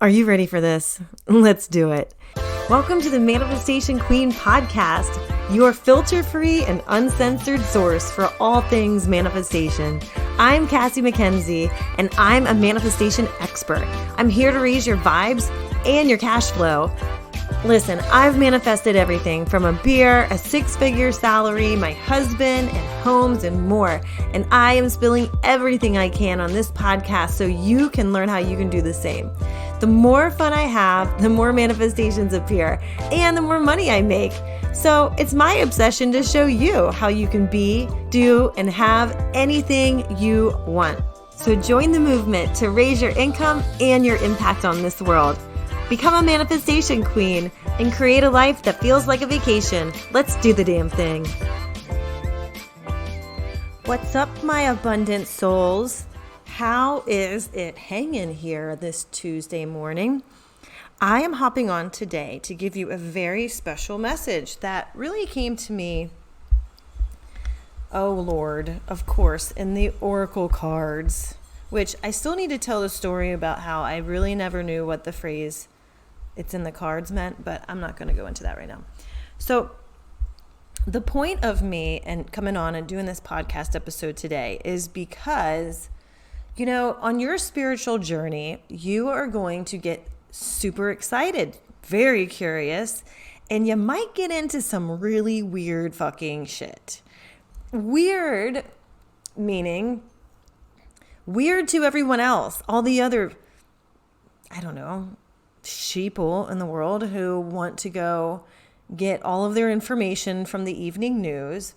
Are you ready for this? Let's do it. Welcome to the Manifestation Queen podcast, your filter-free and uncensored source for all things manifestation. I'm Cassie MacKenzie, and I'm a manifestation expert. I'm here to raise your vibes and your cash flow. Listen, I've manifested everything from a beer, a six-figure salary, my husband, and homes, and more. And I am spilling everything I can on this podcast so you can learn how you can do the same. The more fun I have, the more manifestations appear, and the more money I make. So it's my obsession to show you how you can be, do, and have anything you want. So join the movement to raise your income and your impact on this world. Become a manifestation queen and create a life that feels like a vacation. Let's do the damn thing. What's up, my abundant souls? How is it hanging here this Tuesday morning? I am hopping on today to give you a very special message that really came to me, oh Lord, of course, in the Oracle cards, which I still need to tell the story about how I really never knew what the phrase "it's in the cards" meant, but I'm not going to go into that right now. So the point of me and coming on and doing this podcast episode today is because, you know, on your spiritual journey, you are going to get super excited, very curious, and you might get into some really weird fucking shit. Weird meaning weird to everyone else, all the other, sheeple in the world who want to go get all of their information from the evening news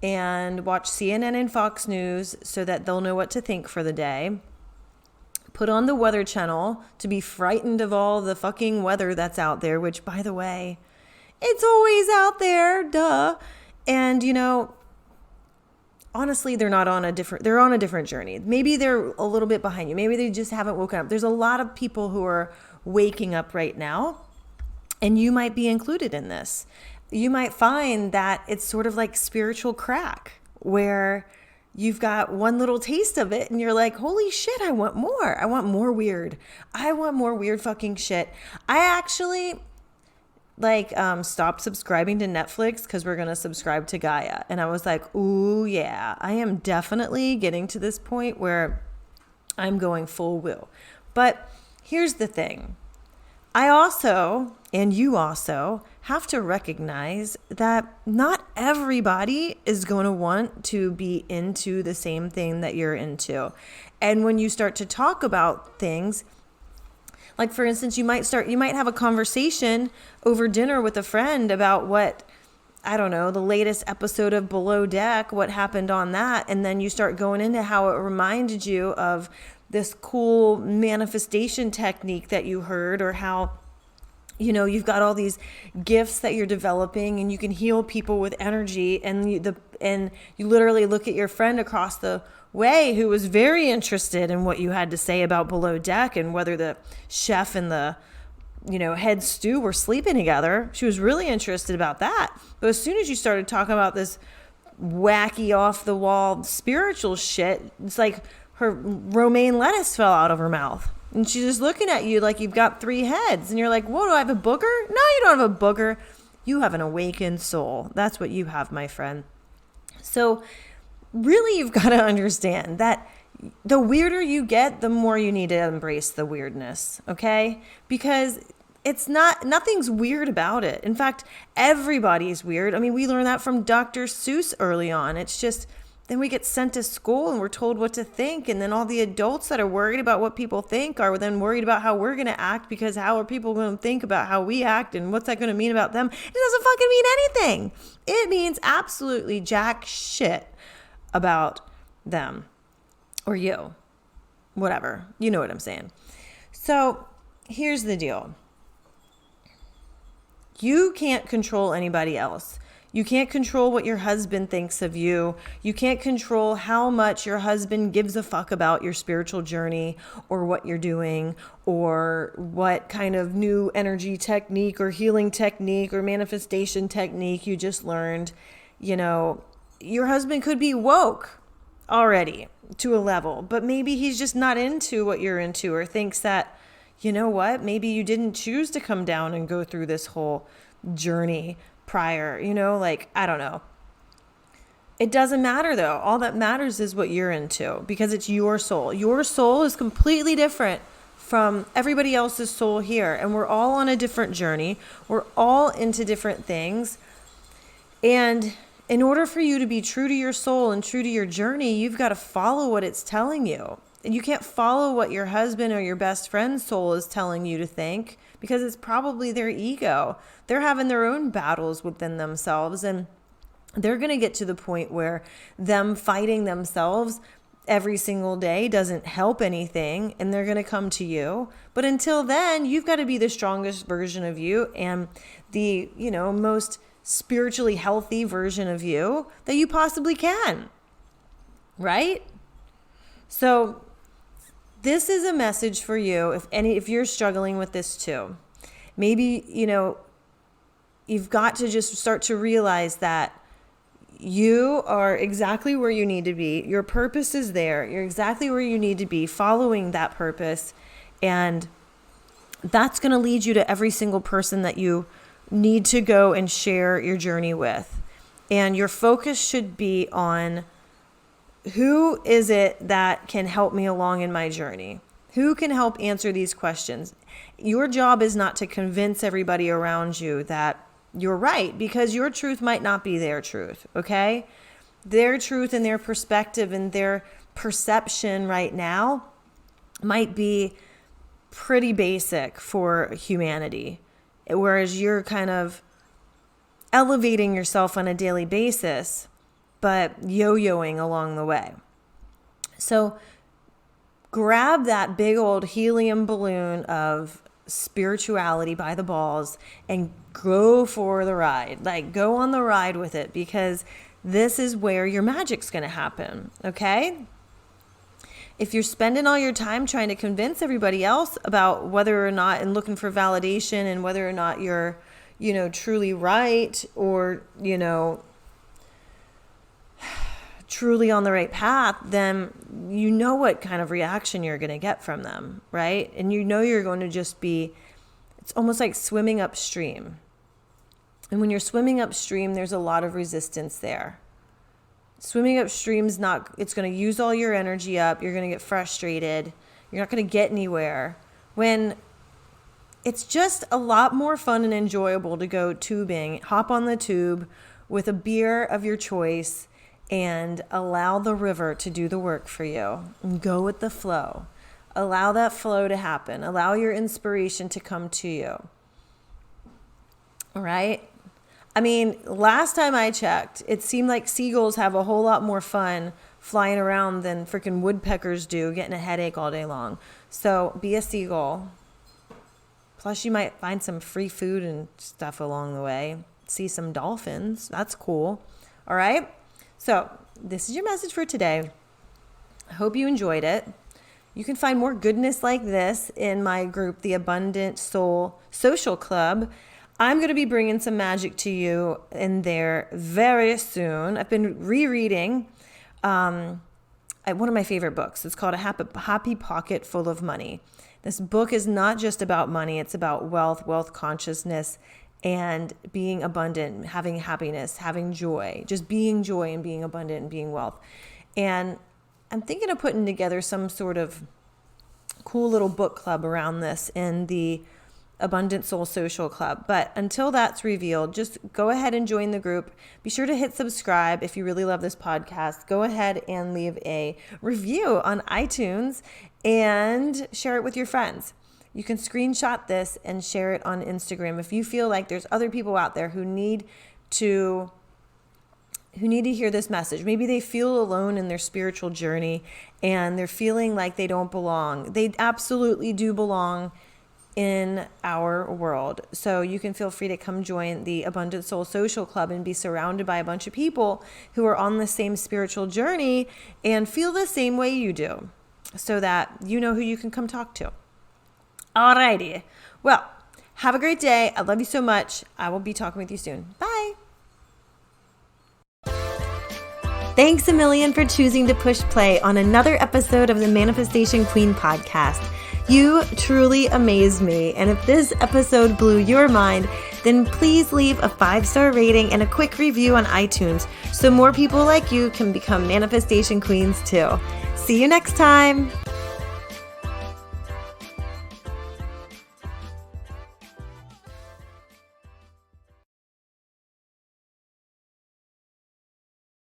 and watch CNN and Fox News so that they'll know what to think for the day. Put on the Weather Channel to be frightened of all the fucking weather that's out there, which, by the way, it's always out there, duh. And, you know, honestly, they're on a different journey. Maybe they're a little bit behind you. Maybe they just haven't woken up. There's a lot of people who are waking up right now, and you might be included in this. You might find that it's sort of like spiritual crack, where you've got one little taste of it and you're like, holy shit, I want more. I want more weird. I want more weird fucking shit. I actually stopped subscribing to Netflix because we're going to subscribe to Gaia. And I was like, ooh, yeah, I am definitely getting to this point where I'm going full woo. But here's the thing. I also, and you also, have to recognize that not everybody is going to want to be into the same thing that you're into. And when you start to talk about things, like for instance, you might have a conversation over dinner with a friend about what, the latest episode of Below Deck, what happened on that. And then you start going into how it reminded you of this cool manifestation technique that you heard, or how, you know, you've got all these gifts that you're developing and you can heal people with energy. And you literally look at your friend across the way who was very interested in what you had to say about Below Deck and whether the chef and the, head stew were sleeping together. She was really interested about that. But as soon as you started talking about this wacky off the wall spiritual shit, it's like her romaine lettuce fell out of her mouth. And she's just looking at you like you've got three heads. And you're like, whoa, do I have a booger? No, you don't have a booger. You have an awakened soul. That's what you have, my friend. So really, you've got to understand that the weirder you get, the more you need to embrace the weirdness, okay? Because nothing's weird about it. In fact, everybody's weird. I mean, we learned that from Dr. Seuss early on. It's just, then we get sent to school and we're told what to think. And then all the adults that are worried about what people think are then worried about how we're going to act, because how are people going to think about how we act and what's that going to mean about them? It doesn't fucking mean anything. It means absolutely jack shit about them or you, whatever. You know what I'm saying. So here's the deal. You can't control anybody else. You can't control what your husband thinks of you. You can't control how much your husband gives a fuck about your spiritual journey or what you're doing or what kind of new energy technique or healing technique or manifestation technique you just learned. You know, your husband could be woke already to a level, but maybe he's just not into what you're into or thinks that, you know what? Maybe you didn't choose to come down and go through this whole journey prior, I don't know. It doesn't matter though. All that matters is what you're into, because it's your soul. Your soul is completely different from everybody else's soul here. And we're all on a different journey. We're all into different things. And in order for you to be true to your soul and true to your journey, you've got to follow what it's telling you. And you can't follow what your husband or your best friend's soul is telling you to think, because it's probably their ego. They're having their own battles within themselves, and they're going to get to the point where them fighting themselves every single day doesn't help anything, and they're going to come to you. But until then, you've got to be the strongest version of you and the, most spiritually healthy version of you that you possibly can. Right? So this is a message for you if you're struggling with this too. Maybe, you've got to just start to realize that you are exactly where you need to be. Your purpose is there. You're exactly where you need to be, following that purpose. And that's going to lead you to every single person that you need to go and share your journey with. And your focus should be on, who is it that can help me along in my journey? Who can help answer these questions? Your job is not to convince everybody around you that you're right, because your truth might not be their truth, okay? Their truth and their perspective and their perception right now might be pretty basic for humanity, whereas you're kind of elevating yourself on a daily basis, but yo-yoing along the way. So grab that big old helium balloon of spirituality by the balls and go for the ride. Go on the ride with it, because this is where your magic's going to happen. Okay? If you're spending all your time trying to convince everybody else about whether or not, and looking for validation and whether or not you're, truly right, or, truly on the right path, then you know what kind of reaction you're going to get from them, right? And you're going to just be, it's almost like swimming upstream. And when you're swimming upstream, there's a lot of resistance there. Swimming upstream is it's going to use all your energy up. You're going to get frustrated. You're not going to get anywhere. When it's just a lot more fun and enjoyable to go tubing, hop on the tube with a beer of your choice, and allow the river to do the work for you, and go with the flow. Allow that flow to happen. Allow your inspiration to come to you. All right? I mean, last time I checked, it seemed like seagulls have a whole lot more fun flying around than freaking woodpeckers do, getting a headache all day long. So be a seagull. Plus, you might find some free food and stuff along the way. See some dolphins. That's cool. All right? So this is your message for today. I hope you enjoyed it. You can find more goodness like this in my group, the Abundant Soul Social Club. I'm going to be bringing some magic to you in there very soon. I've been rereading one of my favorite books. It's called A Happy Pocket Full of Money. This book is not just about money. It's about wealth consciousness, and being abundant, having happiness, having joy, just being joy and being abundant and being wealth. And I'm thinking of putting together some sort of cool little book club around this in the Abundant Soul Social Club. But until that's revealed, just go ahead and join the group. Be sure to hit subscribe if you really love this podcast. Go ahead and leave a review on iTunes and share it with your friends. You can screenshot this and share it on Instagram if you feel like there's other people out there who need to hear this message. Maybe they feel alone in their spiritual journey and they're feeling like they don't belong. They absolutely do belong in our world. So you can feel free to come join the Abundant Soul Social Club and be surrounded by a bunch of people who are on the same spiritual journey and feel the same way you do, so that you know who you can come talk to. Alrighty. Well, have a great day. I love you so much. I will be talking with you soon. Bye. Thanks a million for choosing to push play on another episode of the Manifestation Queen podcast. You truly amaze me. And if this episode blew your mind, then please leave a 5-star rating and a quick review on iTunes so more people like you can become manifestation queens too. See you next time.